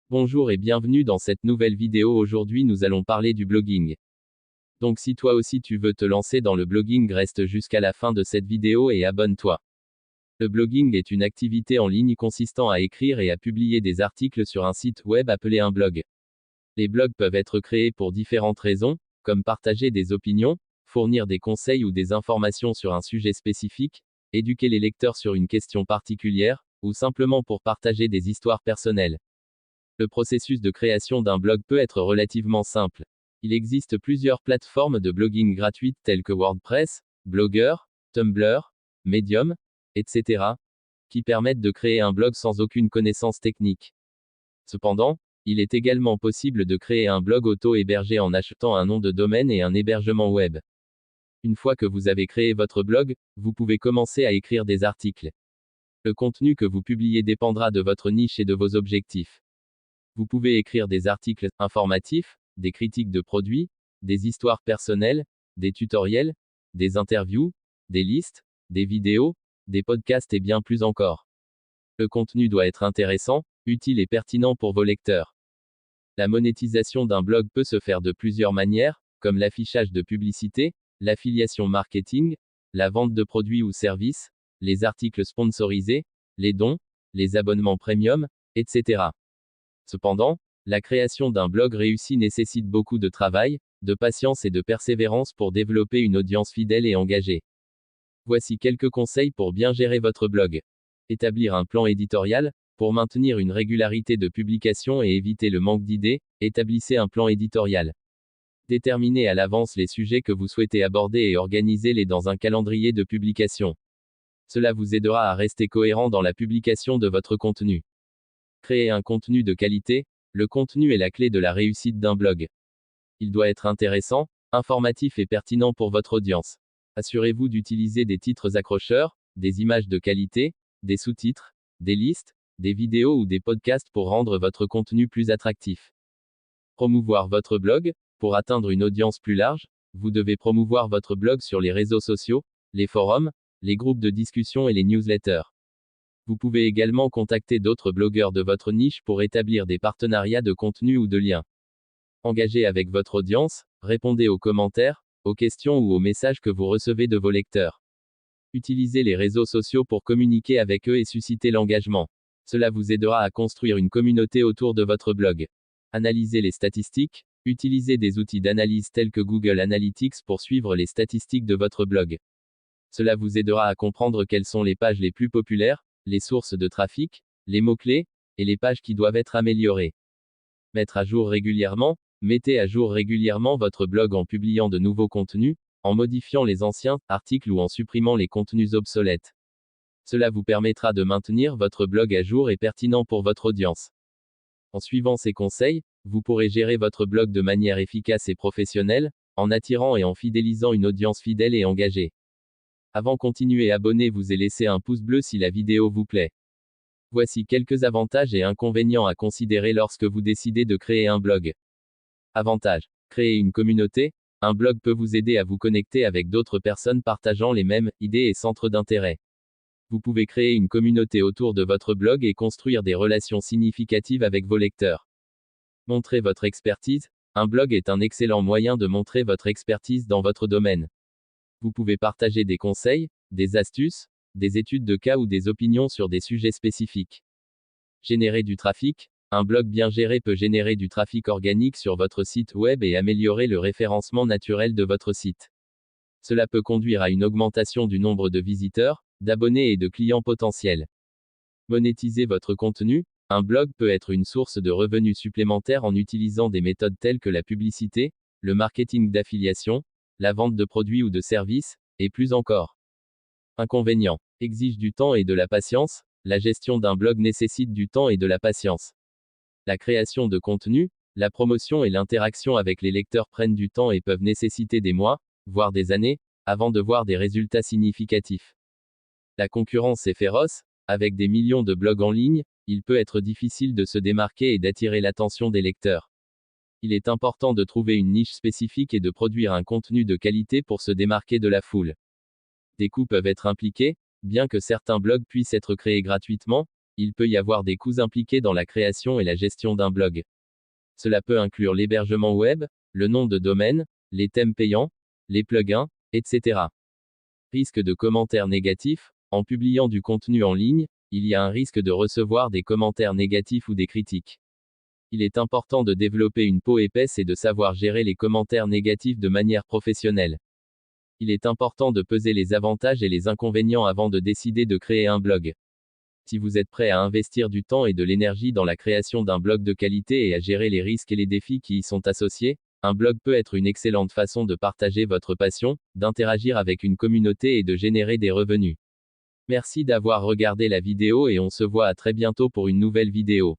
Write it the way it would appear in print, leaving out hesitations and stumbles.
Bonjour et bienvenue dans cette nouvelle vidéo. Aujourd'hui nous allons parler du blogging. Donc si toi aussi tu veux te lancer dans le blogging, reste jusqu'à la fin de cette vidéo et abonne-toi. Le blogging est une activité en ligne consistant à écrire et à publier des articles sur un site web appelé un blog. Les blogs peuvent être créés pour différentes raisons, comme partager des opinions, fournir des conseils ou des informations sur un sujet spécifique, éduquer les lecteurs sur une question particulière, ou simplement pour partager des histoires personnelles. Le processus de création d'un blog peut être relativement simple. Il existe plusieurs plateformes de blogging gratuites telles que WordPress, Blogger, Tumblr, Medium, etc., qui permettent de créer un blog sans aucune connaissance technique. Cependant, il est également possible de créer un blog auto-hébergé en achetant un nom de domaine et un hébergement web. Une fois que vous avez créé votre blog, vous pouvez commencer à écrire des articles. Le contenu que vous publiez dépendra de votre niche et de vos objectifs. Vous pouvez écrire des articles informatifs, des critiques de produits, des histoires personnelles, des tutoriels, des interviews, des listes, des vidéos, des podcasts et bien plus encore. Le contenu doit être intéressant, utile et pertinent pour vos lecteurs. La monétisation d'un blog peut se faire de plusieurs manières, comme l'affichage de publicité, l'affiliation marketing, la vente de produits ou services, les articles sponsorisés, les dons, les abonnements premium, etc. Cependant, la création d'un blog réussi nécessite beaucoup de travail, de patience et de persévérance pour développer une audience fidèle et engagée. Voici quelques conseils pour bien gérer votre blog. Établir un plan éditorial. Pour maintenir une régularité de publication et éviter le manque d'idées, établissez un plan éditorial. Déterminez à l'avance les sujets que vous souhaitez aborder et organisez-les dans un calendrier de publication. Cela vous aidera à rester cohérent dans la publication de votre contenu. Créer un contenu de qualité. Le contenu est la clé de la réussite d'un blog. Il doit être intéressant, informatif et pertinent pour votre audience. Assurez-vous d'utiliser des titres accrocheurs, des images de qualité, des sous-titres, des listes, des vidéos ou des podcasts pour rendre votre contenu plus attractif. Promouvoir votre blog. Pour atteindre une audience plus large, vous devez promouvoir votre blog sur les réseaux sociaux, les forums, les groupes de discussion et les newsletters. Vous pouvez également contacter d'autres blogueurs de votre niche pour établir des partenariats de contenu ou de liens. Engagez avec votre audience, répondez aux commentaires, aux questions ou aux messages que vous recevez de vos lecteurs. Utilisez les réseaux sociaux pour communiquer avec eux et susciter l'engagement. Cela vous aidera à construire une communauté autour de votre blog. Analysez les statistiques. Utilisez des outils d'analyse tels que Google Analytics pour suivre les statistiques de votre blog. Cela vous aidera à comprendre quelles sont les pages les plus populaires, les sources de trafic, les mots-clés, et les pages qui doivent être améliorées. Mettre à jour régulièrement. Mettez à jour régulièrement votre blog en publiant de nouveaux contenus, en modifiant les anciens articles ou en supprimant les contenus obsolètes. Cela vous permettra de maintenir votre blog à jour et pertinent pour votre audience. En suivant ces conseils, vous pourrez gérer votre blog de manière efficace et professionnelle, en attirant et en fidélisant une audience fidèle et engagée. Avant de continuer, abonnez-vous et laissez un pouce bleu si la vidéo vous plaît. Voici quelques avantages et inconvénients à considérer lorsque vous décidez de créer un blog. Avantages. Créer une communauté. Un blog peut vous aider à vous connecter avec d'autres personnes partageant les mêmes idées et centres d'intérêt. Vous pouvez créer une communauté autour de votre blog et construire des relations significatives avec vos lecteurs. Montrer votre expertise. Un blog est un excellent moyen de montrer votre expertise dans votre domaine. Vous pouvez partager des conseils, des astuces, des études de cas ou des opinions sur des sujets spécifiques. Générer du trafic. Un blog bien géré peut générer du trafic organique sur votre site web et améliorer le référencement naturel de votre site. Cela peut conduire à une augmentation du nombre de visiteurs, d'abonnés et de clients potentiels. Monétiser votre contenu. Un blog peut être une source de revenus supplémentaires en utilisant des méthodes telles que la publicité, le marketing d'affiliation, la vente de produits ou de services, et plus encore. Inconvénients. Exige du temps et de la patience. La gestion d'un blog nécessite du temps et de la patience. La création de contenu, la promotion et l'interaction avec les lecteurs prennent du temps et peuvent nécessiter des mois, voire des années, avant de voir des résultats significatifs. La concurrence est féroce. Avec des millions de blogs en ligne, il peut être difficile de se démarquer et d'attirer l'attention des lecteurs. Il est important de trouver une niche spécifique et de produire un contenu de qualité pour se démarquer de la foule. Des coûts peuvent être impliqués. Bien que certains blogs puissent être créés gratuitement, Il peut y avoir des coûts impliqués dans la création et la gestion d'un blog. Cela peut inclure l'hébergement web, le nom de domaine, les thèmes payants, les plugins, etc. Risque de commentaires négatifs. En publiant du contenu en ligne, il y a un risque de recevoir des commentaires négatifs ou des critiques. Il est important de développer une peau épaisse et de savoir gérer les commentaires négatifs de manière professionnelle. Il est important de peser les avantages et les inconvénients avant de décider de créer un blog. Si vous êtes prêt à investir du temps et de l'énergie dans la création d'un blog de qualité et à gérer les risques et les défis qui y sont associés, un blog peut être une excellente façon de partager votre passion, d'interagir avec une communauté et de générer des revenus. Merci d'avoir regardé la vidéo et on se voit à très bientôt pour une nouvelle vidéo.